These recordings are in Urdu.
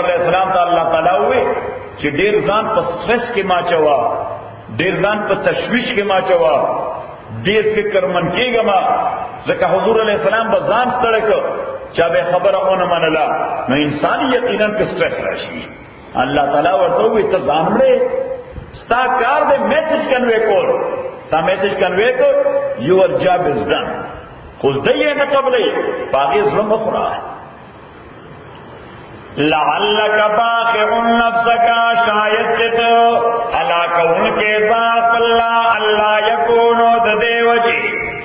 پیغمبر علیہ السلام ته الله تعالی وې چې ډیر ځان په سټرس کې ما چوا، ډیر ځان په تشویش کې ما چوا، ډیر فکر من کېږم، ځکه حضور علیہ السلام به ځان ستړی کړ، چا به خبره ونه منله، نو انسان یقینا په سټرس راشي. الله تعالی ورته وې ته ځان مړې، ستا کار دې میسج کنوے کول، تا میسج کنوے کو، یور جاب از ډن. خو دې نه قبلې باغې زړه مخرا. لعلک باخع نفسک، شاید چتو ہلاک ان کے ذات اللہ یکونو دے وجہ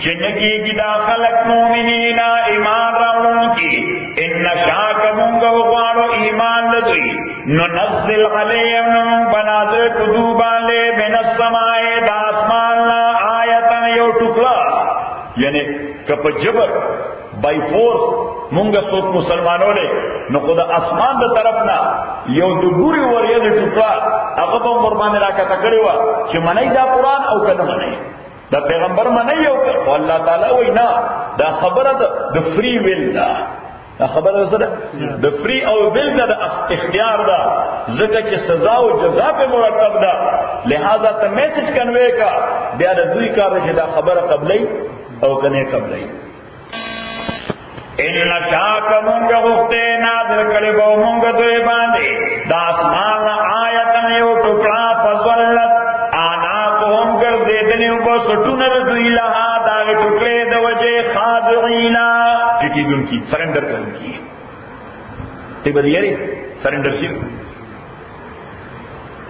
چنکی کی داخلت مومنین ایمان راؤن کی ان نشاک منگو غارو ایمان لدوی ننزل علیم بنازر کدوبان لے من السمائے داسمان آیتن یو ٹکلا، یعنی کپ جبر بائی فورس مونږ څوک مسلمانوں نے نو خدا اسمان د طرف نه یو د ګوري وریځ ټوکړه هغه په قربان راکته کړی و چې منای دا قران او کله منای دا پیغمبر منای او الله تعالی وینا دا خبره د فری ویل دا خبره سره د فری او ویل دا اختیار دا ځکه چې سزا او جزا په مرتب ده، لہذا ته میسج کنوے کا بیا د دوی کار چې دا خبره قبلې او کنه قبلې. ان نشاک مونږ غوښته نازل کړي وو مونږ دوی باندې دا اسمان آیتن یو ټوکړه فزولت انا قوم ګرځېدلې په سټونه دوی له دا ټوکړې د وجه خاضعینا چې دونکي سرندر کوي ته به یې سرندر شي.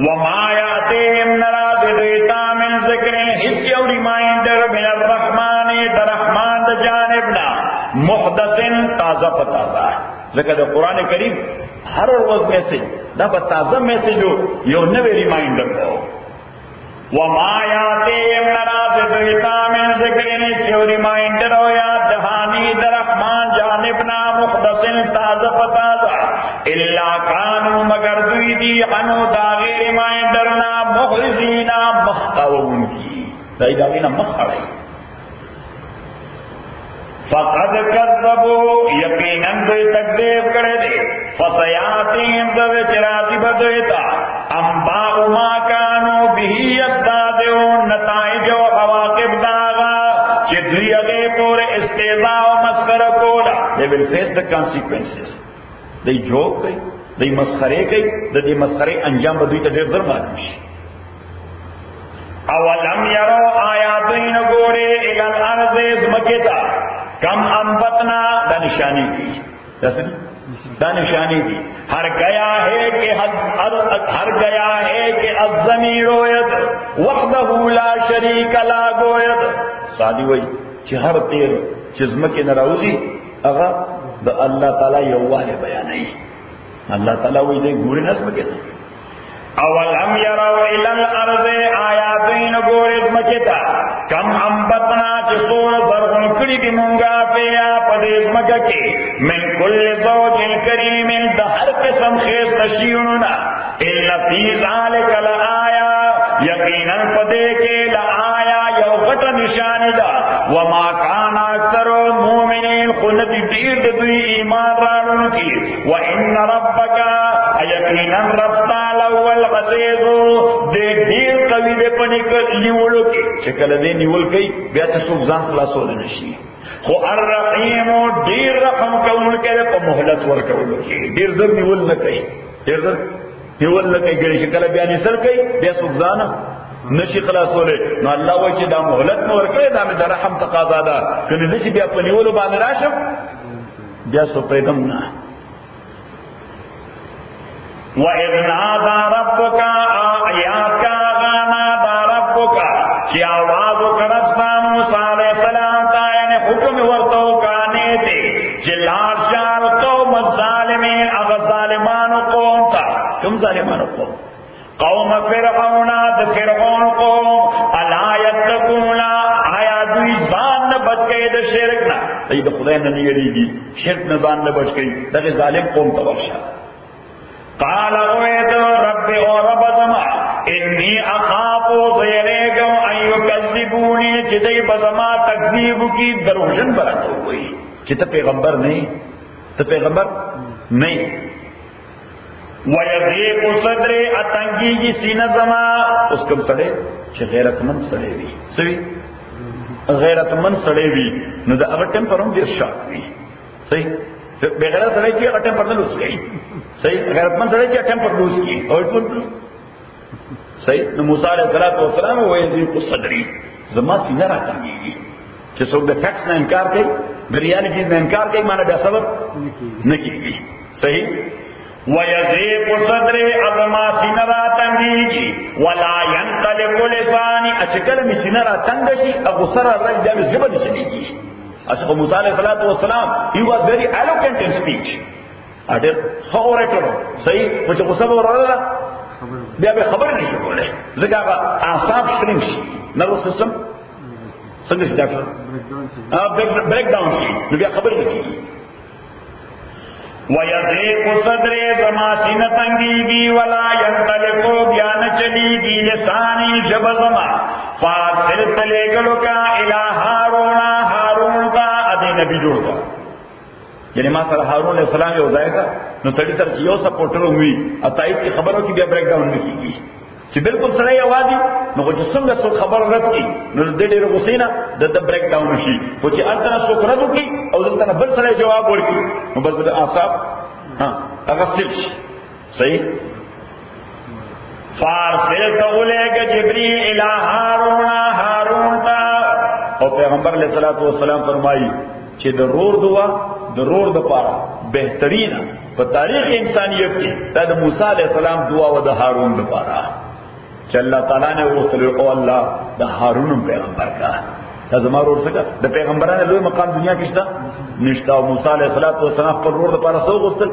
وما یاتیم نراز دیتا من ذکر هیڅ یو ریمایندر من الرحمن در رحمان د جانبنا محدثن تازہ پتازہ، ذکر دا قرآن کریم ہر روز میسج دا پا تازہ میسج ہو یو نوے ریمائنڈر ہو. وما یاتیم نراز دیتا من ذکر یو ریمائنڈر ہو یا دہانی در رحمان جانبنا محدثن تازہ پتازہ اللہ کانو مگر دوی دی عنو داغی ریمائنڈرنا مخلصینا مخطاون کی دائی داغینا مخڑائی. فقد کذبوا یقیناً دوی تکذیب کرے دے فسیاتیم ذو چراتی بدویتا انباء ما کانو بہی یستازعون نتائج و عواقب داغا چی دوی اگے پور استیزاء و مسخر کولا. they will face the consequences. The joke کئی دی مسخرے کئی دی مسخرے انجام بدوی تا دیر ضرور معلوم شی. اولم یرو آیاتین گورے اگل ارض اسمکتا کم انبتنا دا نشانی کی دا نشانی کی ہر گیا ہے کہ الضمیر رویت وحدہ لا شریک لا گویت. سادی وی چی ہر تیر چزمک نراوزی اغا دا اللہ تعالی یووال بیانی اللہ تعالی وی دے گوری نسمکتا. اولم یرو الى الارض آیاتین گوری اسمکتا کم انبتنا چی سور زرغن کری دی منگا پیا پدیز مکہ کی من کل زوج کریم دہر قسم خیز تشیوننا الا فی ذالک لآیا یقینا پدے کے لآیا یو غٹ نشانی دا وما کان اکثر مومنین خلت دیر دوی ایمان رانون کی وان ربکا یقینا ربستا الاول غزیزو دے دیر قوی دے پنک نیولو کی چکل دے نیول کئی بیات سوک زان خلاصو لنشی خو الرحیم دیر رحم کون کے دے پا محلت ورکولو کی دیر زر نیول نکئی دیر زر نیول نکئی گری شکل بیانی سر کئی بیا سوک زانا نشی خلاصو لے نو اللہ وچی دا محلت مورکے دا میں دا رحم تقاضا دا کنی نشی بیا پا نیولو باندې راشم بیا سو پیغم نا. وَإِذْ نَادَى رَبُّكَ آیات کا غانا دا ربک چی آوازو کرستا موسیٰ علیہ السلام تا یعنی حکم ورطو کانے تے جلال شار قوم الظالمین اغا ظالمانو قوم تا کم ظالمانو قوم قوم فرعون دا فرعون قوم الا یتقون آیا دوی زبان نبچ گئی دا شرکنا ای دا خدای ننیری گی شرک نزان نبچ گئی دا ظالم قوم تورشا. قال اوید رب او رب زما انی اخافو زیریگم ان یکذبونی چدی بزما تکذیب کی دروشن برات ہوئی چتا پیغمبر نہیں وَيَضِيقُ صَدْرِي اتنگیږي سینه زما اوس کوم سړی چې غیرتمند سړی وي سوي غیرتمند سړی وي نو دا هغه ټیمپر هم ډیر شارپ وي صحیح بے غیرت سړی چې هغه ټیمپر نه لوس کوي صحیح غیرتمند سړی چې ټیمپر لوس کوي او ټول صحیح نو موسی علیه السلام وَيَضِيقُ صَدْرِي زما سینه راټنګيږي چې څوک د فیکټس نه انکار کوي د ریالټي نه انکار کوي معنی بیا صبر نه کیږي صحیح وَيَضِيقُ صَدْرِي ازما سینه راټنګيږي ولا ينطلق لساني اچکل می سینه راټنګ شي او سره راځي د زبر شيږي اصل موسی علیه السلام he was very eloquent in speech اډر orator صحیح چې غصه وراله بیا به خبر نشي کولای ځکه اعصاب شرینک شي نرو سیستم څنګه شي ډاکټر بریک ډاون شي نو بیا خبر نکړي وَيَضِيقُ صَدْرِي زما سینه تنګيږي ولا ينطلق بیا نه چليږي لساني جب زما فارسلت لګلو کا الى هارون کا ادي نبی جوړ کا یعنی ما سره هارون علیہ السلام یو ځای کا نو سړی سره یو سپورټر وي اتایت کی خبرو کی بیا بریک ډاون نکېږي چې بالکل سړی اوازي نو چې څنګه څو خبر راتلی نو د دې ډېر غوسینا د بریک ډاون شي خو چې الته څو کړو کی او دلته بل سړی جواب ورکړي نو بس د اعصاب هغه سلش صحیح فارسلت الیک جبرئیل الی هارون تا او پیغمبر علیہ السلام فرمایي چې د رور د پاره بهترینه په تاریخ انسانیت کې د موسی علیہ السلام دعا او د هارون لپاره چې الله تعالی نے وصله او الله د هارون پیغمبر کا دا زموږ ورسره د پیغمبرانو لوی مقام دنیا کې شته نشته او موسی علیہ السلام پر ور لپاره څو غوښتل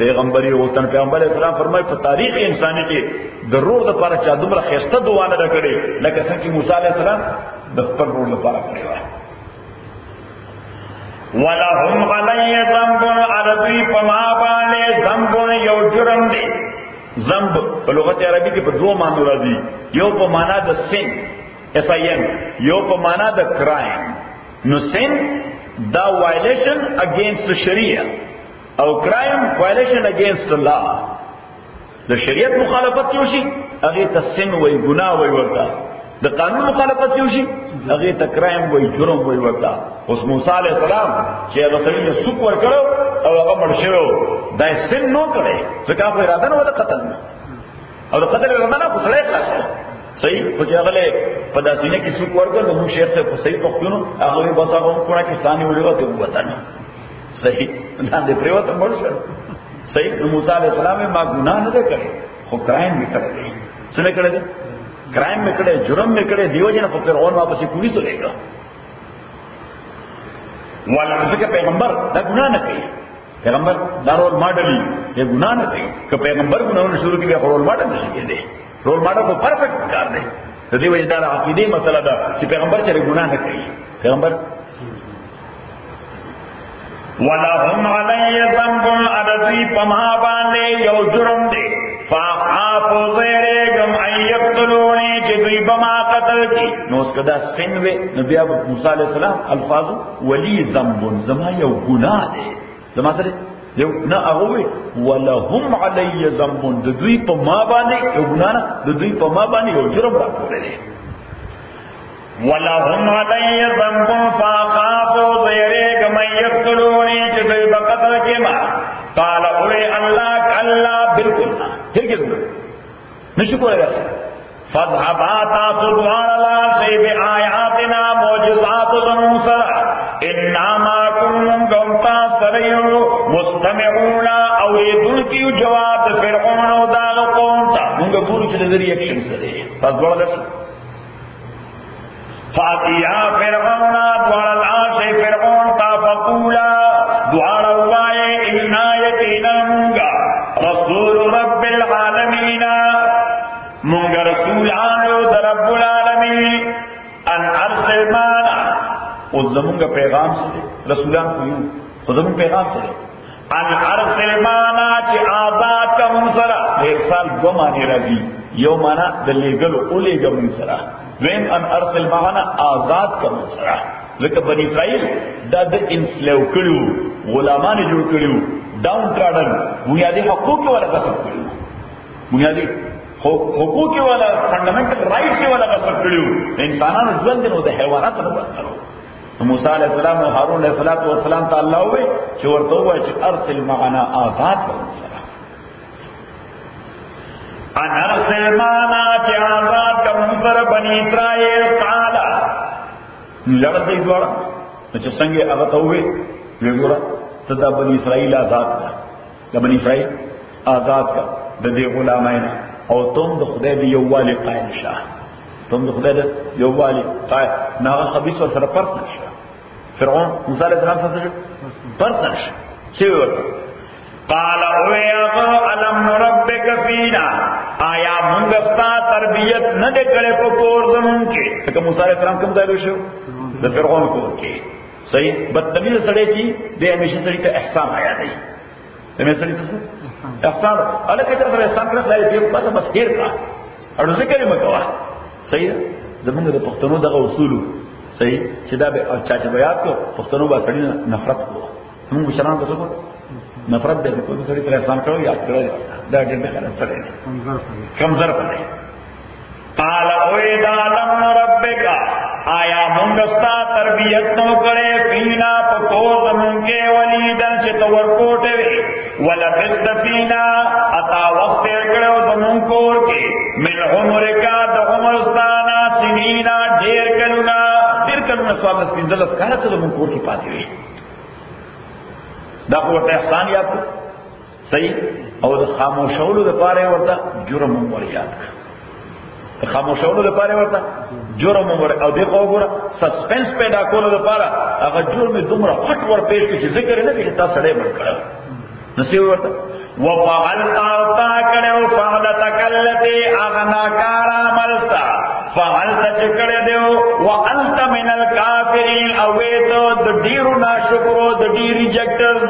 پیغمبري او تن پیغمبر علیہ السلام فرمایي په تاریخ انساني کې ضرور د لپاره چا دومره خسته دعا نه کړې لکه څنګه چې موسی علیہ السلام د خپل ور لپاره کړې و وَلَهُمْ عَلَيَّ ذَنْبٌ عَرَبِي پما باندې ذنب یو جرم دی ذنب په لغت عربي کې په دوه معنی راځي یو په معنا د سین SIN یو په معنا د کرایم نو سین دا وایلیشن اگینسٹ شریعه او کرایم وایلیشن اگینسٹ الله د شریعت مخالفت شي هغه ته سین وای ګناه وای ورته د قانون مخالفت شي هغه ته کرایم وای جرم وای ورته اوس موسی علیہ السلام چې هغه سړي له سوق ور کړو او هغه مړ شو دا سین نو کړي ځکه په اراده نه ولا قتل او د قتل اراده نه کوسړې خلاص صحیح خو چې هغه په داسینه کې سوق ور کړو نو شیخ سے په صحیح پښتون هغه بس هغه کوړه کې ثاني ولغه وته نه صحیح نه دې پریوت مړ شو صحیح موسی علیہ السلام ما ګناه نه کړی خو کرایم وکړي څه نه کړی کرائم میں کڑے جرم میں کڑے دیو جن فرعون واپس پولیس لے گا والا کہ پیغمبر دا گناہ نہ کہی پیغمبر دا رول ماڈل یہ گناہ نہ کہی کہ پیغمبر گناہ نے شروع کیا رول ماڈل نہیں دے رول ماڈل کو پرفیکٹ کر دے تو دی وجہ دار عقیدے مسئلہ دا کہ پیغمبر چلے گناہ نہ کہی پیغمبر وَلَهُمْ عَلَيَّ ذَنْبٌ عَرَضِي پما باندې یو جرم دی فَخَافُ زَيْرِهِمْ أَن يَقْتُلُونِي چې دوی بما قتل کی نو اس کدا سن وی نبی موسی علیہ السلام الفاظ ولی ذنب زما یو گناہ دی زما سره یو نه هغه وَلَهُمْ عَلَيَّ ذَنْبٌ د دوی پما باندې یو گناہ نه د دوی پما باندې یو جرم راکول دی وَلَهُمْ عَلَيَّ ذَنْبٌ فَخَافُ زَيْرِهِمْ أَن يَقْتُلُونِي چې دوی بقتل کما قال اوے اللہ کلا بالکل هرگز نشو کولای فذهبا تاسدوان الله سی بآیاتنا معجزات زموسر انا معکم گمتا سریو مستمعون او ایدن کیو جواب فرعون او داغ قوم تا منگا گورو چلی در ریاکشن سرے پس دوڑا درس فاتیا فرعون دوڑا اللہ سی فرعون تا فقولا دوڑا وائے انا یقینا منگا رسول رب العالمین منگا رسولانو در رب العالمین ان ارسل مانا اس زمانگا پیغام سے رسولان کو یوں اس زمان پیغام سے ان ارسل مانا چی آزاد کا منصرہ ایک سال دو معنی رضی یو مانا دلی گلو اولی گا منصرہ دویم ان ارسل مانا آزاد کا منصرہ ذکر بنی اسرائیل دا دا انسلیو کریو غلامان جوڑ کریو ڈاؤن ٹراڈن بنیادی حقوق والا قسم کریو بنیادی حقوق والا فنڈامنٹل رائٹس والا غصب کړیو انسانانو ژوند نو د حیواناتو نه بدترو. موسی علیہ السلام او هارون علیہ السلام ته الله وې چې ورته وایي چې ارسل معنا آزاد کړو ان ارسل معنا چې آزاد کړو سره بنی اسرائیل قال لړ دې ګور چې څنګه هغه ته وې وګوره ته د بنی اسرائیل آزاد کړ د بنی اسرائیل آزاد کړ د دې غلامانو او تم د خدای دی یووالي قائل شه تم د خدای دی یووالي قائل نه خبيث سره پرس نشه فرعون موسی علیہ السلام سره پرس نشه څه ورته قال او یا علم ربک فینا آیا موږ ستا تربیت نه کړې په کور زمون کې څنګه موسی علیہ السلام کوم ځای وشو د فرعون کور کې صحیح بدتمیز سړی چې د همیشه سړی ته احسان آیا دی همیشه سړی ته احسان الله کې تر احسان کړه خدای دې بس هیر کا او ذکر یې مکوا صحیح زمونږ د پښتنو دغه اصول صحیح چې دا به چا چې بیا کو پښتنو با سړی نفرت کو موږ شران کو څه نفرت دې کو سړی تر احسان کړو یاد کړو دا ډېر نه سړی کمزور پدې قال او اذا لم ربک آیا مونږ ستا تربیت نو کړې فینا په کور زمونږ کې ولیدل چې تور کوټه وي ولا بست فینا اتا وخت کړو زمونږ کور کې من عمرکا د عمر ستانا سنینا ډېر کلونه سوال سپینځلس کاله ته زمونږ کور کې پاتې وي دا ورته احسان یاد صحیح او د خاموشولو لپاره ورته جرم ور یاد خاموشولو لپاره ورته جرم ور او دغه وګوره سسپنس پیدا کولو لپاره هغه جرم دومره پټ ور پیش کی چې ذکر نه کوي تاسو سره مړ کړو نصیب ورته وفعلت تا کړو فعلتک التي اغنا کار عملتا فعلت چکړه دیو وانت من الکافرین او ته د ډیرو ناشکرو د ډیر ریجکټرز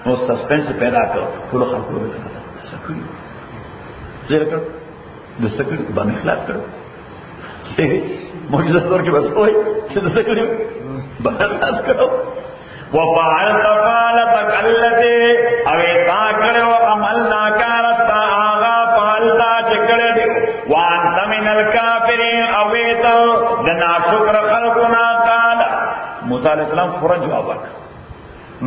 نو سسپنس پیدا کړ ټول خلکو ته سکړي زیر کړ د سکړي باندې خلاص کړ معجزه تور کې بس وای چې د سکړي باندې خلاص کړو وفعلت فعلتك التي اويتا کړو عمل ناکارستا آغا فعلتا چکړه دی وانت من الكافرين اويتا د ناشکر خلقنا قال موسی علیہ السلام فورا جواب ورکړ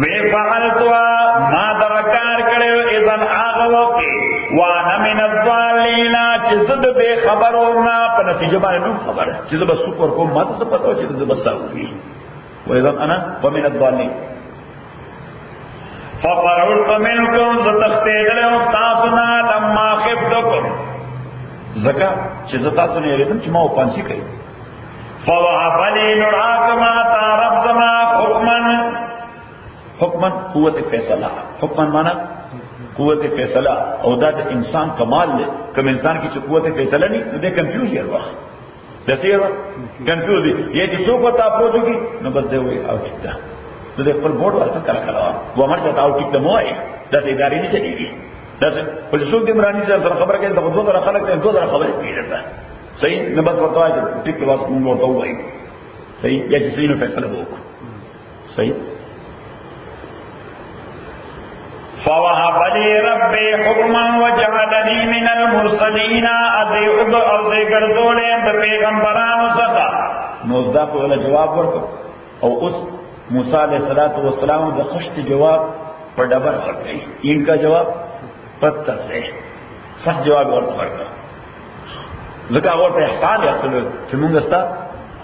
وی فعلتوا ما درکار کړو اذن آغا وکي وانا من الضالين چې زد به خبرو ما په نتیجه باندې نو خبره چې زب سپور کوم ما ته پته و چې زب ساوي وإذا أنا ومن الضالين ففررت منكم ستختید له استاسنا لما خفتكم زکا چې زتاسو نه یریدم چې ما او پانسی کوي فوهب لي نراك ما تعرف زما حکما قوت فیصله حکما معنا قوت فیصله او دا د انسان کمال دی کوم انسان کی چې قوت فیصله نه دې کنفیوز یې واه دسیر کنفیوز دی یہ چې څوک وتا پوښتنه کی نو بس دی وای او ټیک ده د خپل بورډ ورته کړه و امر ته او ټیک ده موای د ادارې نه چلیږي د پولیسو د مرانی سره خبره کوي د دوه سره خلک ته دوه خبره کیږي صحیح نه بس ورته وای ټیک ده واسه موږ ورته وای صحیح یا چې صحیح فیصله وکړو صحیح فوهب لي ربي حكما وجعلني من المرسلين ازي ګرځولې د پیغمبرانو څخه نو زدا په ولا جواب ورکړ او اوس موسی علیہ السلام د خشت جواب پر ډبر ورکړي ان کا جواب پتہ سے صح جواب ورکړ ځکه ورته احسان یې کړل چې موږ ستا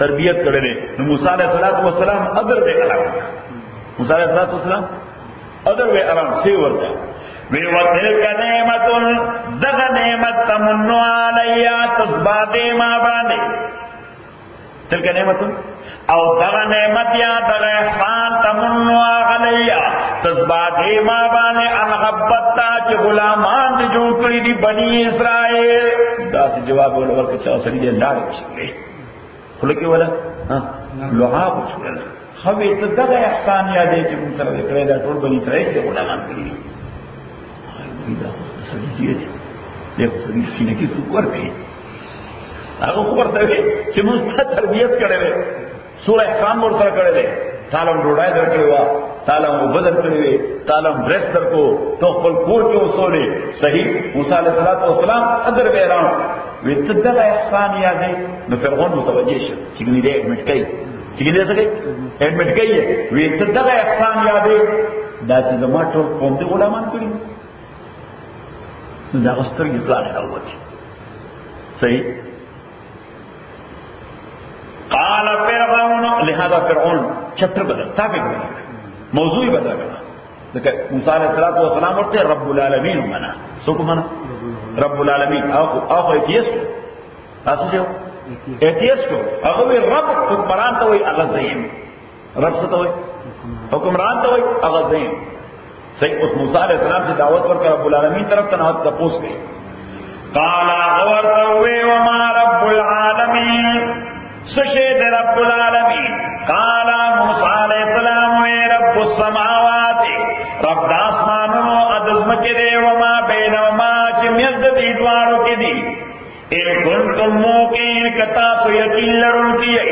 تربیت کړلې نو موسی علیہ السلام اگر دې کړو موسی علیہ السلام ادر وی ارام سی ورته وی وتلک نعمت دغ نعمت تمنو علیا تسباد ما باندې تلک نعمت او دغ نعمت یا دغ احسان تمنو علیا تسباد ما باندې ان حبتا چې غلامان دې جوړ کړی دي بنی اسرائیل دا سی جواب ورکړ چې اوسې دې لاړ شي خلک ولا لعاب شول خوی ته دغه احسان یادې چې موږ سره کړی دا ټول بنی اسرائیل د غلامان کړی دي دا سړي دی دغه سړي سینې کې څوک ورکړي هغه ورته چې موږ ته تربیت کړې سورہ احسان ور سره کړې تعالی ډوډۍ درکړې وه، تعالی اوبه درکړې وې، تعالی ډرس درکو، تو خپل کور کې اوسولې. صحیح. موسی علیه السلام ادر بیران وی ته دغه احسان یادې. نو فرعون متوجه شو چې ګنې دې اډمټ کړي، چې ګنې څه کوي اډمټ کوي. وی ته دغه احسان یادې دا چې زما ټول قوم دې غلامان کړي. نو دا سترګې پلانې راووتې. صحیح. قال فرعون، لہذا فرعون چتر بدل، ٹاپک بدل، موضوع بدل گیا. لیکن موسیٰ علیہ السلام ورتے رب العالمین منا، سو کو منا رب العالمین. آخو ایتیسٹ کو آسو جو ایتیسٹ کو اگوی رب حکمران تا ہوئی اغزیم، رب ستا ہوئی حکمران تا ہوئی اغزیم. صحیح. اس موسیٰ علیہ السلام سے دعوت پر رب العالمین طرف تنہا تپوس گئی. قال غورتوی وما رب العالمین، سشید رب العالمین. قال موسیٰ علیہ السلام وی رب السماوات، رب داسمانو ادزم کے دے، وما بینوما چمیزد دیدوارو کی دی. ان کنتم موقین کتاسو یقین لرن کیے.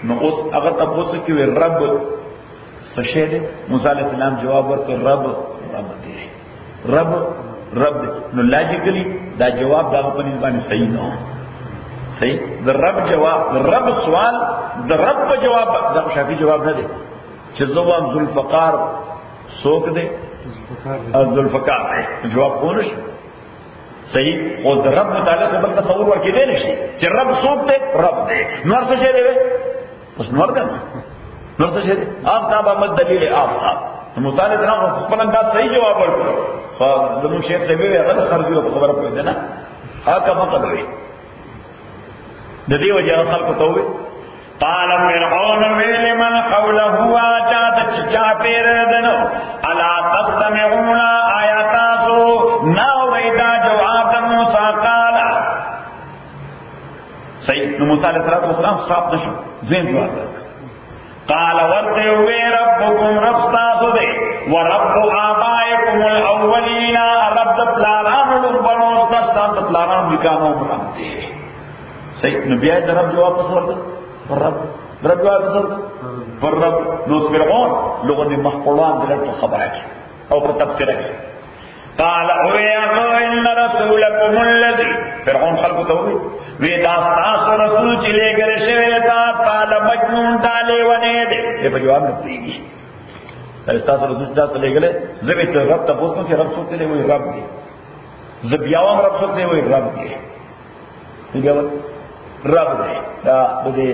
نو اس اگر تپوس کیوئے رب سشید. موسیٰ علیہ السلام جواب ورکو رب رب دے، رب رب دے. نو لاجیکلی دا جواب دا پنیز بانی صحیح نو. صحیح. دا رب جواب، دا رب سوال، دا رب جواب دا شافی جواب نہ دے. چزوام ذوالفقار سوک دے اور ذوالفقار دے جواب کونش. صحیح. اور دا رب متعلق بل تصور ورکی دے نشی چھ رب سوک دے رب دے. نور سے شہدے وے اس نور دے نور سے شہدے آفتاب آمد دلیل آفتاب. موسیٰ علیہ السلام خپل انداز صحیح جواب ورکو. زمون شیخ سے بھی غلط خرجی کو خبر پوئی دینا آقا مقد ہوئی ددی وجہ خلق تووی. قال فرعون لمن حوله آجات چچا پیر دنو الا تستمعون آیاتاسو ناو ویدا جواب موسیٰ قالا. صحیح. نو موسیٰ علیہ السلام سٹاپ نشو زین جواب رکھ. قال ورتے ہوئے ربکم رب ستاسو دے ورب آبائکم الاولین، رب دپلاران لبنو ستاستا دپلاران بکانو مرامتے. صحیح. نبی آئے رب جواب پسور دے پر رب جواب پسور دے پر رب. نو اس فرعون لوگوں نے محقولان دلت تو خبر ہے اور پر تبصر ہے. قال ہوئے ان رسولکم اللذی، فرعون خلق تو ہوئی وی داستاس رسول چلے گرے شویتا قال مجنون ڈالے ونے دے. یہ پر جواب نکلی گی. داستاس رسول چلے گلے زبیت رب تپوس کو کہ رب سوکتے لے وہی رب دے، زبیاوام رب سوکتے لے وہی رب دے. رب دے دا دے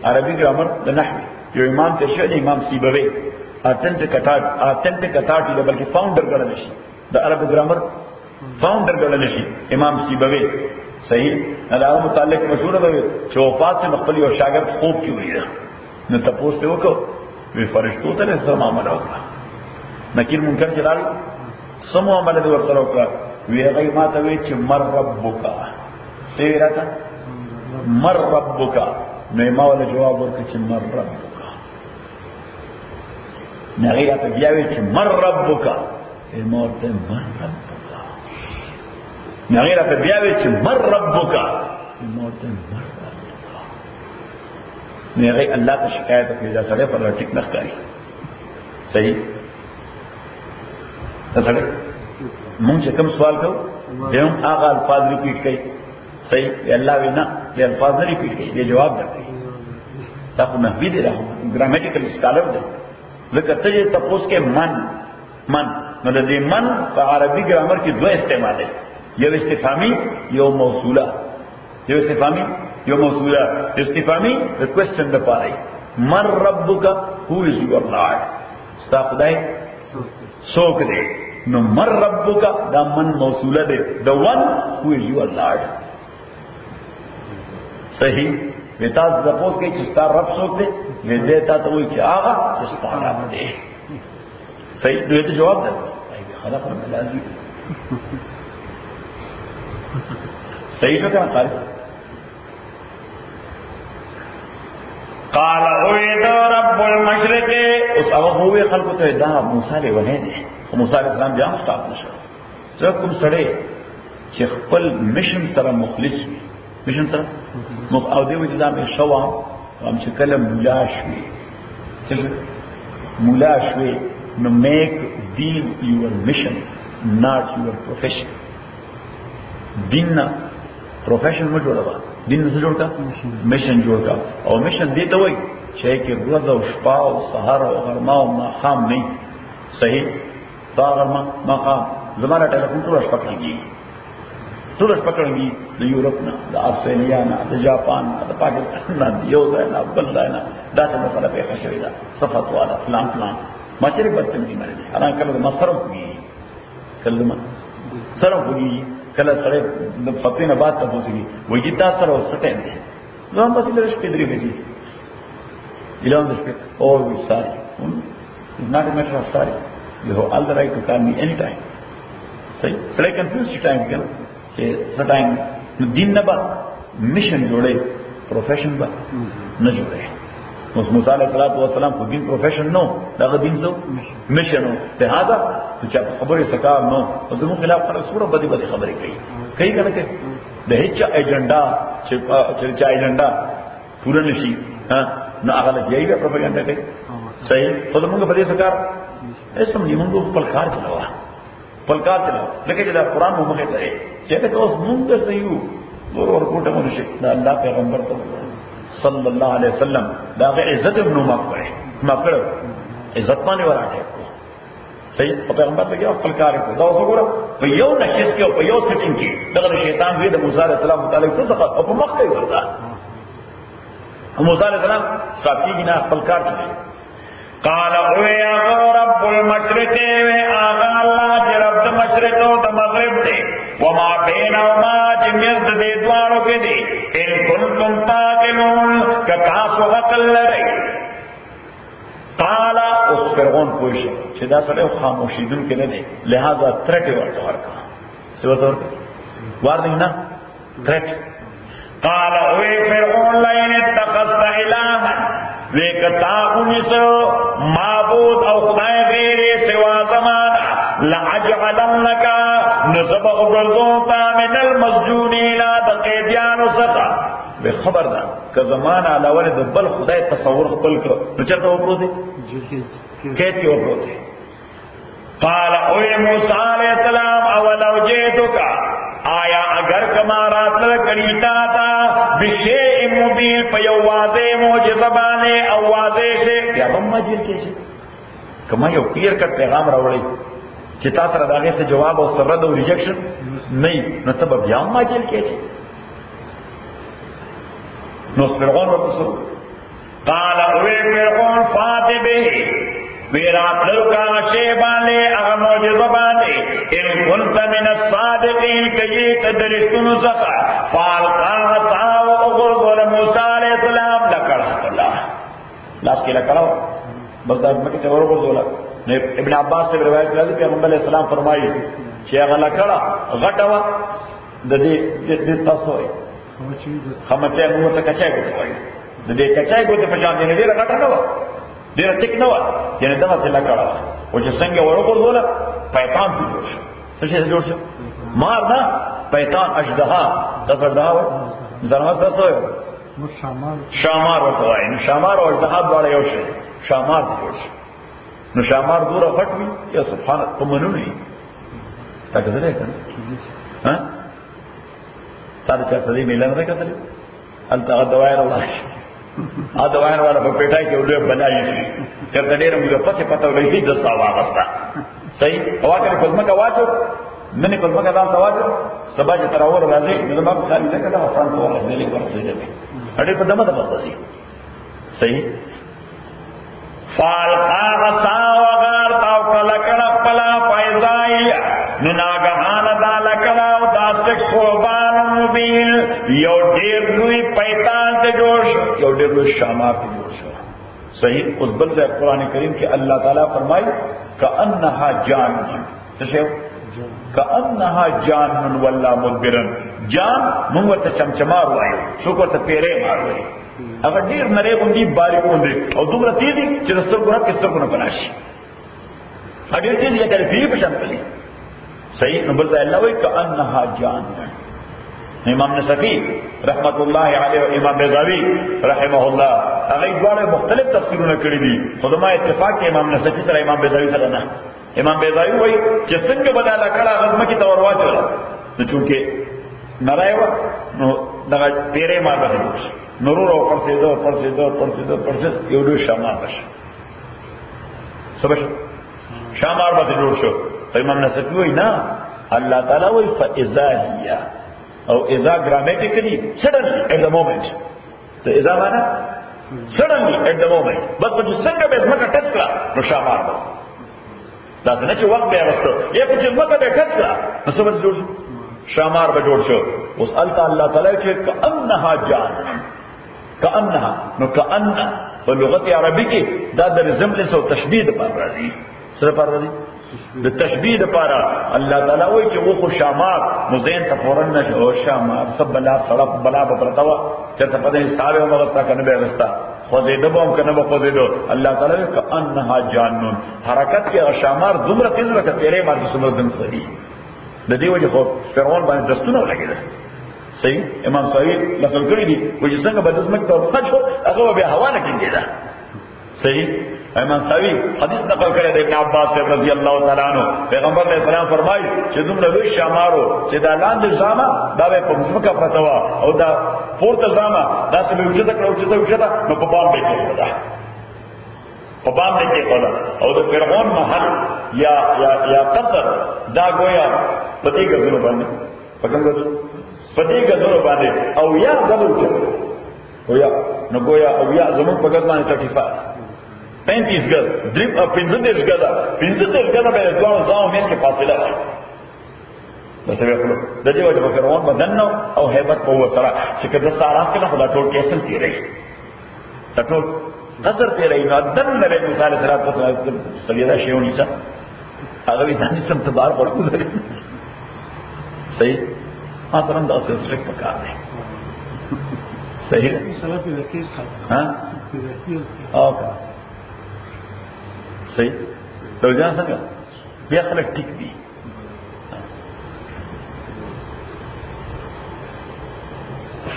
عربی گرامر دا نحوی جو امام تشہد امام سیبوی آتنٹک اتھارٹی دا بلکہ فاؤنڈر گڑا نشی دا عربی گرامر فاؤنڈر گڑا نشی امام سیبوی. صحیح. اللہ متعلق مشہور ہے کہ وفات سے مقبلی اور شاگرد خوب کی ہوئی ہے. نہ تپوس دے وکو وی فرشتو تلے سم عمل ہوگا نکیر منکر چلا لی سم عمل دے ورسر ہوگا. وی غیمات وی چھ مر ربکا سیوی رہتا مر ربکا. نعمہ والا جواب ورکا چھ مر ربکا. نغیرات بیاوی چھ مر ربکا. نعمہ ورکا مر ربکا. نغیرات بیاوی چھ مر ربکا. نعمہ ورکا مر ربکا. نغیر اللہ تا شکایت اپیجا سڑے پر رٹک نخکاری. صحیح. سڑے مونگ سے کم سوال کرو دیوں آغا الفاظ ریپیٹ کئی. صحیح. یہ اللہ وینا یہ الفاظ نہ ریپیٹ کئی، یہ جواب دے گئی تاکہ نحوی دے رہا ہوں گرامیٹیکل اسکالر دے. ذکر تجھے تپوس کے من مطلب دی من کا عربی گرامر کی دو استعمال ہے. یہ استفامی یو موصولہ. یہ استفامی یو موصولہ. استفامی کوشچن دے پا رہی من ربک ہو از یور لارڈ. ستا خدای سوک دے. نو من ربک دا من موصولہ دے the one who is your Lord. صحیح. ویتاز دپوس کئی چستا رب سوک دے وی دیتا تو وی چی آغا چستا رب دے. صحیح. دوی تو جواب دے خلق رب العزی. صحیح شو کنا خالص. قال اوید رب المشرق. اس اوہ ہوئے خلق تو دا موسیٰ لے ونے دے. موسیٰ علیہ السلام جام سٹاپ نشو سر کم سڑے چی خپل مشن سر مخلص ہوئی. مشن سر او دیو جزا میں شوام ہم چی کلم ملاش ہوئی مولا شوي نو make then your mission not your profession. دین نا پروفیشن مو جوړوا، دین څه جوړ کا میشن جوړ کا. او میشن دې ته وای چې کې ورځ او شپه او سحر او غرمه او ماښام نه صحیح. دا غرمه ماښام زماره ټلیفون ټول شپه کېږي، ټول شپه کېږي. د یورپ نه، د استرالیا نه، د جاپان نه، د پاکستان نه، یو ځای نه بل ځای نه دا څه مسله پیښه شوې ده. صفات والا فلان فلان ما چیرې بدتمني باندې حالان کله د مصرف کوي، کله د صرف کوي، کله سره د فطینه بعد ته پوسیږي وایي چې تاسو سره وسټین دي نو هم بسې لږ پدری بيجي اعلان دشته او وی sorry it's not a matter of sorry, you have all the right to call me anytime. صحیح سره کنفیوز شي ټایم کې چې څه نو دین نه با میشن جوړي پروفیشن با نه جوړي. موسی علیہ السلام کو دین پروفیشن نو دا دین سو میشن نو ته هاذا چې خبره سکار نو او زمو خلاف پر سوره بدی خبرې کوي کنه کې د هیڅ ایجنډا چې ایجنډا پوره نشي ها نو هغه لګیږي پروپاګاندا کوي. صحیح په موږ په دې سکار اسم دې موږ خپل کار چلاوه لکه چې دا قرآن مو مخه ته چې دا اوس موږ سيو ورور کوټه مونږ شي دا الله پیغمبر ته صلی الله علیه وسلم دا عزت ابن ما کړ عزت باندې وراټه کو. صحیح پیغمبر ته یو خپل کار کو دا وګوره په یو نشس کې او په یو سټینګ کې دغه شیطان وی د موسی علیه السلام متعلق څه څه او په مخ کې ورته موسی علیه السلام ساتي نه خپل کار چي قال او یا رب المشرق و اغا الله چې رب د مشرق او د مغرب دی وما بینهما چې مزد دې دوارو کې دی ان کنتم تعقلون کتاسو عقل لري. قال اوس فرعون پوښي چې دا سره خاموشي دن کې نه دی لہذا ترټه ورته ورکا څه ورته وارننګ نه ترټ. قال او فرعون لئن اتخذت الها ویکتا انسو معبود او خدای غیر سوا زمانا لعجعلنکا نصبق گردوتا من المسجونین دقیدیان سخا بے خبر دا که زمانا علاوه دا بل خدای تصور خپل کرو نو چرته وپرو دی کیت کی وپرو دی. قال اوی موسیٰ علیہ السلام اولو جیتوکا آیا اگر کمارات لکریتا تا بشیء مبین پا یو واضح موجزہ بانے او واضح سے یا رمہ جیل کیسے کما یو کلیر کٹ پیغام روڑی چتا تر داغے سے جواب او سرد او ریجیکشن نہیں نو تب اب یا رمہ جیل کیسے نو فرعون ورطسو قال اوی فرعون فاتبه ویرات لرکا شیبانے اغا موجزہ بانے ان کنت من الصادقین کجیت درستن سخا فالقاہ تاو اغرغر موسیٰ علیہ السلام لکڑا اللہ لاس کی لکڑا بس دا ازمکی تے ورغر دولا ابن عباس سے روایت کرده کہ پیغمبر علیہ السلام فرمائی چی اغا لکڑا غٹوا دا دی تاسوئی خمچے موتا کچائی گوتے ہوئی دا دی کچائی گوتے پشان دینے دیر غٹا نوا ډیره ټیک نه و یعنی دغه څه لکړه او چې څنګه ورغورځوله پیتان ته جوړ شو. څه شي جوړ شو؟ مار نه پیتان اژدها دغه ډاو زرمت تاسو شامار ورته وایي. نو شامار او اژدها دواړه یو شي شامار جوړ شو. نو شامار دوره پټ وي یا سبحان الله منو نه تا کده ده کنه ها تاسو چې سړي ملن راکړل انت دوائر الله ا دوائر والا په پیټای کې ولې بنایي چې ډېر موږ پسې پته ولې د ساوا غستا صحیح هوا کې کومه کا واچو منه کومه کا دام تواجو سبا چې تراور راځي نو ما خالي نه کړه افغان ته ورسې لې ورسې دې اړې په دمه ده بسې صحیح فالقا غسا وغار تاو کلا کلا پلا فایزای نناګهان دا لکلا او داستک صوبان مبین یو ډیر لوی پیتان ته جوړ شو یو ډیر لوی شامار ته جوړ شو. صحیح اوس بل ځای قران کریم کې الله تعالی فرمایي کأنها جان څه کأنها جان ولا مدبرن جان موږ ته چمچمار وایو څوک ته پیره مار وایي هغه ډیر نری غوندي باریک غوندي او دومره تیزی چې سترګونه کې سترګونه بناشي اډیر تیزی یې کړي په شان پلی. صحیح نو بل ځای الله وایي کأنها جان امام نصفی رحمت الله علیه او امام بیضاوی رحمه الله هغه ډول مختلف تفسیرونه کړی دي خدما اتفاق کې امام نصفی سره امام بیضاوی سره نه امام بیضاوی وایي چې څنګه بداله کړه غزمه کې تور واچول نو چونکه نرايو نو دغه ډیره ما ده نورو پرسیدو یو ډول شامار بشه سبش شامار به جوړ شو امام نصفی وایي نه الله تعالی وایي فاذا هي او اذا grammatically suddenly at the moment the اذا معنا suddenly at the moment بس چې څنګه به زما ټچ کړه نو شامار به دا څنګه چې وخت به راستو یا چې زما به ټچ کړه نو څه به جوړ شو شامار به جوړ شو اوس الله تعالی چې کانها جان کانها نو کان په لغت عربی کې دا د رزملس او تشبیه پر راځي سره پر راځي د تشبیه لپاره الله تعالی وایي چې وو شامار نو زین ته فورن نشو او شامار سب بلا سړپ بلا پرتاوا چې ته په دې حساب او واسطه کنه به واسطه خو دې دبم کنه به خو دې الله تعالی کانها جانون حرکت کې شامار دومره تیز راکته تیرې باندې څومره دم صحیح د دې وجه خو فرعون باندې دستونه ولګیدل صحیح امام صحیح نقل کړی دی چې څنګه به دسمک ته ورخښو هغه به هوا نه کېږي صحیح امام صحیح حدیث نقل کړی دی ابن عباس رضی الله تعالی عنہ پیغمبر علیہ السلام فرمایي چې دومره لوی شامارو چې دا لاندې زامه دا به په ځمکه پرته وا او دا پورته زامه دا څه به وجود کړو چې نو په باندې کې خدا په باندې کې خدا او د فرعون محل یا قصر دا گویا پدې غزو باندې پکم غزو پدې غزو باندې او یا غزو چې او یا نو گویا او یا زمون په غزو باندې 35 گز دریم 35 گز به دوه ځاو مېس کې فاصله ده بس به خپل د دې وجه فرعون بدن او hebat په وسره چې کله سارا کې نه خدا ټول کیسل تیرې ټول قدر تیرې نو دن نبی موسی علیه السلام سلیدا شیونی سره هغه دې باندې سم تبار ورکو صحیح ما ترنګ د اصل څخه پکار دی صحیح ها اوکے صحیح تو جان څنګه بیا خلک ټیک دي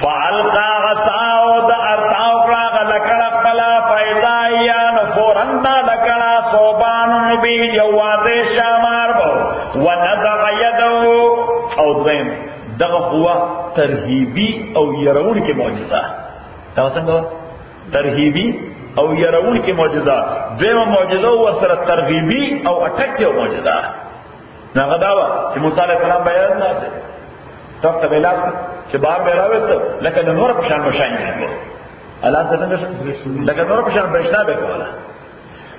فالقا غساو د ارتاو راغ لکړه خلا فایزایا نفورن دا لکړه صوبان نبی جوازه شامار بو ونزغ يده او دویم دغه هوا ترهیبی او يرون کې معجزه دا څنګه ترهیبی او يرون کې معجزه دیمه معجزه او سره ترغیبی او اٹک کې معجزه هغه دا چې موسی عليه السلام بیان ناسه تخت بلاس چې بار به راوست لکه د نور په شان مشاین کېږي الله څنګه لکه نور په شان برښنا به کوله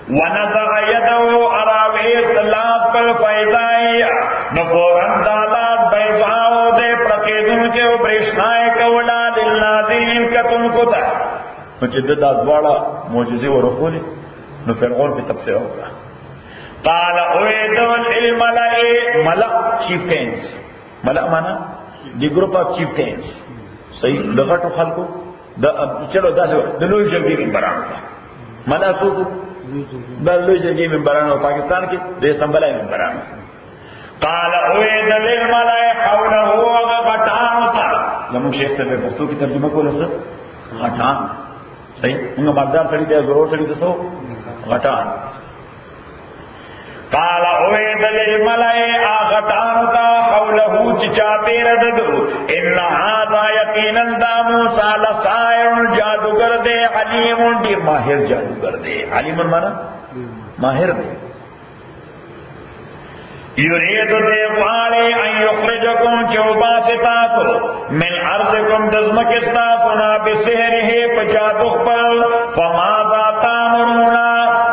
ونزغ يده اراوي سلاس پر فیضای نفورن دالاس بیضاو دے پرکیدن کے برښنا کولا للناظرین کتن کوتا نو چې دا دواړه معجزې ورکولې نو فرعون په تفسیر وکړه قال اویدل الملأ ملأ چیفټینز ملأ معنا دی ګروپ اف چیفټینز صحیح دغه ټول خلکو دا چلو داسې د لوی جرګې ممبرانو ملأ سوق د لوی جرګې ممبرانو پاکستان کې د سمبلای ممبرانو قال اویدل الملأ حوله وغټان تا زموږ شیخ صاحب په پښتو کې ترجمه کوله څه غټان صحیح موږ مردار سړي ته ضرور سړي ته سو غټان قال اویدل الملأ غټان تا حوله چا پیر ددو ان هذا یقینا دا موسی لسائر جادوگر دے علیم دی ماہر جادوگر دے علیم مانا ماہر دے یرید دے فالے ان یخرجکم چوبا ستاسو من ارضکم دزمکستاسونا بسحرہ پجادوخ پر فماذا تامرونا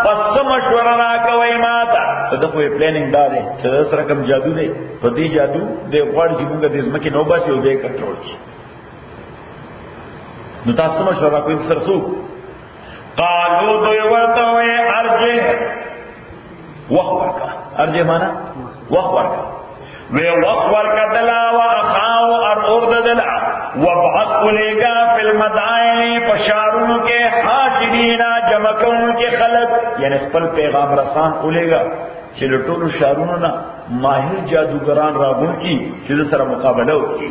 پس مشورہ کوئی ماتا دغه پلانینګ دا دی چې سره کوم جادو دی په دې جادو د غوړ چې موږ د ځمکې نو باسي او دې کنټرول شي نو تاسو مشوره کوئ سره څو قالو دوی ورته وي ارجه وخت ورکا ارجه معنا وخت ورکا وی وخت ورکا دلا واخاو ار اورد دلا وبعث الیگا فی المدائن فشارون کے حاشرین جمعکون کے خلق یعنی خپل پیغام رسان الیگا چې له ټولو شارونو نه ماهر جادوګران راغون کی چې سره مقابله وکړي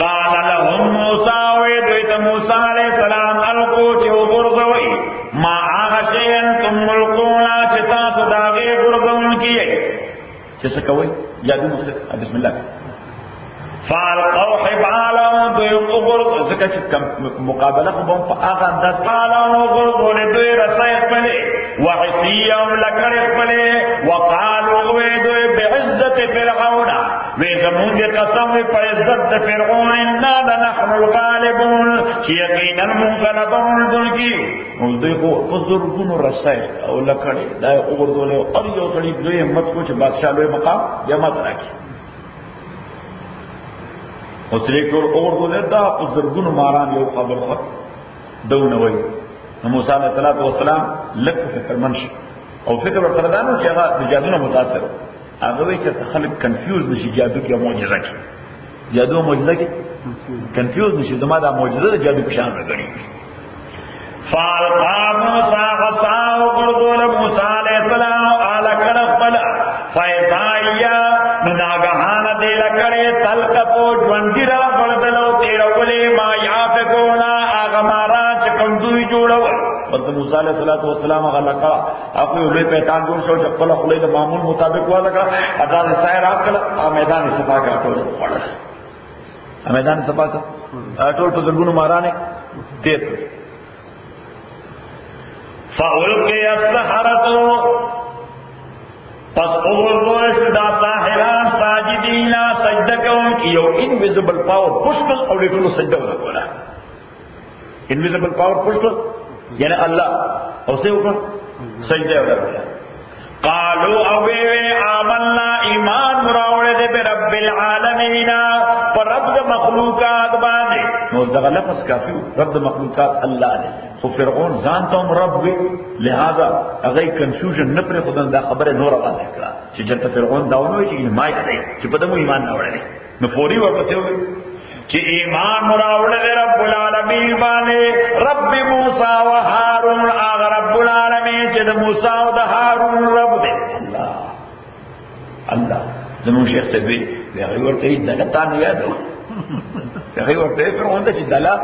قال لهم موسى ويدويت موسى عليه السلام القوت وغرزوي ما آغشي انتم ملقونا چتا صداغي غرزون کیے جیسے کوئی جادو مصر بسم اللہ فالقوا حبالهم دوی غرز زکا مقابلہ کو بم فآغا انداز قالوا غرزون دوی رسائق بلے وعصيهم لکڑ بلے وقالوا ويدوي بعزت فرعون وزمون کے قسم پر عزت فرعون انا لنحن الغالبون یقینا منغلبون دل کی اس دیکھو بزرگوں رسائل او لکڑے دا اوردولے اور یو سڑی دوی ہمت کو چ بادشاہ لوی مقام جمع رکھی اس لیے کہ اوردولے دا بزرگوں ماران یو خبر وقت دون وی موسی علیہ السلام لک فکر منش او فکر ورتردانو چې هغه د جادو نه متاثر هغه وی چې خلک کنفیوز نشي جادو کې معجزه کې جادو معجزه کې کنفیوز نشي زما دا معجزه د جادو په شان راغلي فالقى موسى عصاه وقرض موسى عليه السلام على كرفل فإذا ناغهان دې لکړې تلقفو ژوندېرا بلدلو تیرولې ما یافقونا هغه مارا چې کوم دوی جوړو بس موسی علیہ السلام غلقا اپو لوی پیتان جوړ شو چې خپل خپل د معمول مطابق ولګا ادا سایر اکل میدان صفا کا ټول وړل میدان صفا کا ټول په زرګونو مارانه دې فاولقي السحرة پس اوردو دا ساحران ساجدین سجدہ کون کی یو انویزیبل پاور پشکل اور لیکن سجدہ ہونا انویزیبل پاور پشکل یعنی اللہ اسے اوپر سجدہ ہونا قالو اوے آمنا ایمان مراوڑے دے بے رب العالمین پر رب مخلوقات باندے نوزدہ لفظ کافی رب مخلوقات اللہ نے خو فرعون زانتهم رب وی لہذا اغی کنفیوژن نپر خودن دا خبر نور آواز اکڑا چی جنتا فرعون داونوی چی مائی ادائی چی پدمو ایمان ناوڑے دے نفوری ورپسے ہوئی چی ایمان مراوڑے دے رب العالمین بانے رب موسیٰ و حارون آغا رب العالمین چی دا موسیٰ و دا حارون رب دے اللہ زمون شیخ سے بھی اغی ورطی دلتان یادو اغی ورطی فرعون دا چی دلا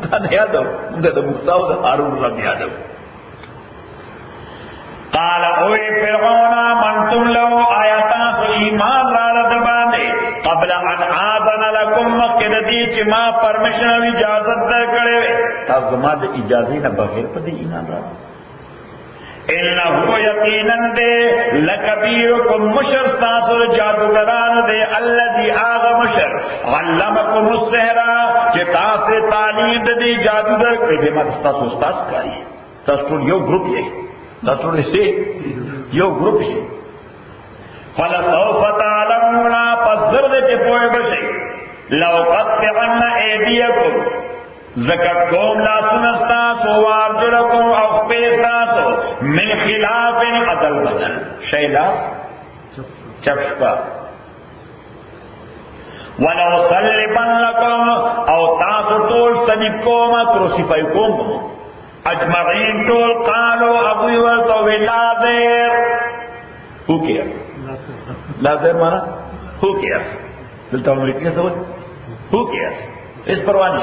تان یادو دا موسیٰ و دا حارون رب یادو قال اوے فرعون منتم لو آیتان سو ایمان رالت باندے قبل ان آذن لکم مقید دی چی ما پرمشن و اجازت در کرے تازمہ دا اجازی نا بغیر پا دی ایمان را انہو یقیناً دے لکبیرکم مشر ستاسر جادوگران دے اللذی آغا مشر علمکم السحرہ چی تاسر تعلیم دے جادوگر کرے دے مات ستاسو ستاس کاری تاسر یو گروپ یہ تاسر اسے یو گروپ شے فلسوف تعلمون پس درد چی پوئے بشے لو قطعن ایدیکم زکر کوم لا سنستاسو وارجلکم اخبیستاسو من خلاف عدل بدل شیلاس چپشپا ولو صلبن لکم او تاسو طول سنب کوم کروسیفائی کوم اجمعین طول قالو ابو یولتو لازیر who cares لازیر مانا who cares دلتا امریکی سوال who cares us پروانش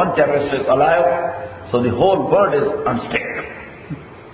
one terrorist is alive so the whole world is on stake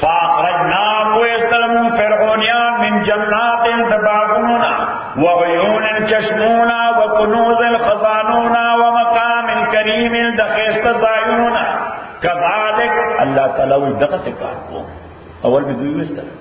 فأخرجناهم ويستلمون فرعونيان من جنات تباغونا وعيون تشمونا وكنوز خزانونا ومقام كريم دخيست زايونا كذلك الله تعالى ودقس كاركو اول بدوي وستا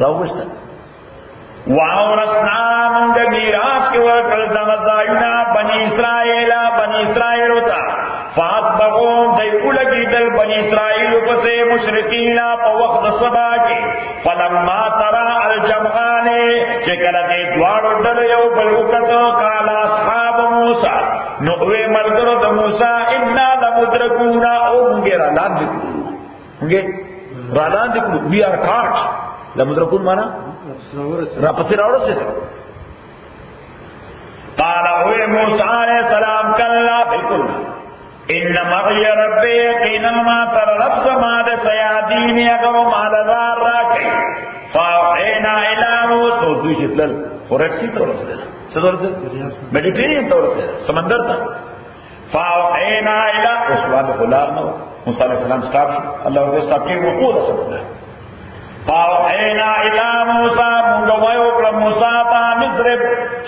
راوستا وأورثنا من میراث کے ورکل زايونا بني اسرائيل ہوتا فاتبعوهم دیولگی دل بنی اسرائیل پسے مشرکینا پا وقت صبا کی فلما ترا الجمعان چکل دے دوارو دل یو بلوکتو قال اصحاب موسیٰ نقوی ملگرد موسیٰ انا لمدرکونا او منگے رالان دکلو we are caught لمدرکون مانا راپسی راوڑو سے قال ہوئے موسیٰ علیہ السلام کلا بالکل ان معي ربي يقينا ما ترى لفظ ما ده سيادين اگر مالدار راكي فاوحينا الى موسى دوش تلل فوركسي تورسل سدورسل ميديترينيان تورسل سمندر تا فاوحينا الى اسوال غلام موسى عليه السلام ستاپ الله ورته ستاپ کې وقوع سمندر فاوحينا الى موسى منغويو پر موسى تا مضرب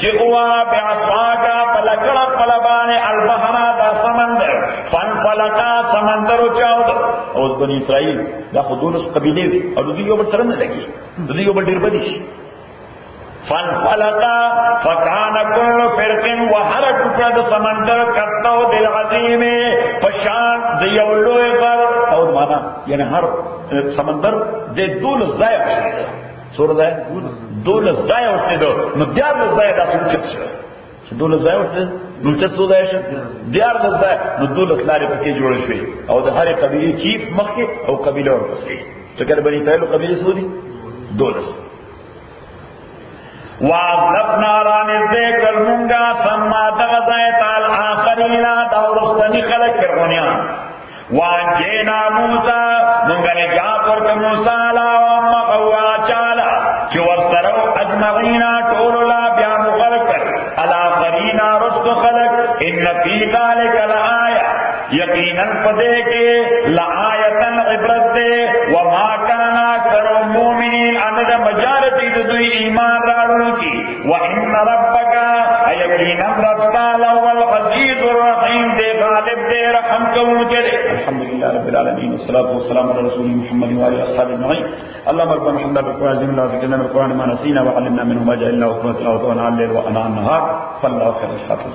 چوا بعصاك فلقر قلبان البحر دا سمندر فانفلقا سمندر چاود اوس بني اسرائيل دا خودونس قبيله دي او دوی یو بل سره نه لګي دوی یو بل ډیر بدیش فانفلقا فكان كل فرق وحرك قد سمندر کتو دل عظیم فشان دیولو غر او معنا یعنی هر سمندر د دول زای سور زای دول زای اوسېدو نو دیار زای داسې چت شو دول زای اوسېدو نو چت سو زای شو دیار زای نو دول لارې پکې جوړ شوې او د هرې قبيله چیف مخکې او قبيله ورپسې چې کله بني اسرائیل قبيله سودي دولس واغلبنا رانزدے کلمونگا سما دغزائے تال آخرینا دورستنی خلق فرعونیان وانجینا موسیٰ منگا نجا پرک موسیٰ لا ومقوا چالا چور سرو اجمعینا ٹولولا بیان غرکر الاخرینا رست خلق ان فی ذالک لآیا یقینا پدے کے لآیتا عبرت دے وما کانا اکثر مومنین اند مجارتی دوی ایمان راڑوں کی وَإِنَّ رَبَّكَ يَقِينًا رَبَّكَ لَهُوَ الْعَزِيزُ الرَّحِيمُ دے غالب دے رحم کرنے کے لیے الحمدللہ رب العالمین والصلاة والسلام على رسول محمد وعلى اصحابه اجمعین اللهم ربنا الحمد لله بالقرآن العظيم لا ذكرنا بالقرآن ما نسينا وعلمنا منه ما جهلنا وقنا تلاوته ونعلل وأنا النهار فالله خير الحافظ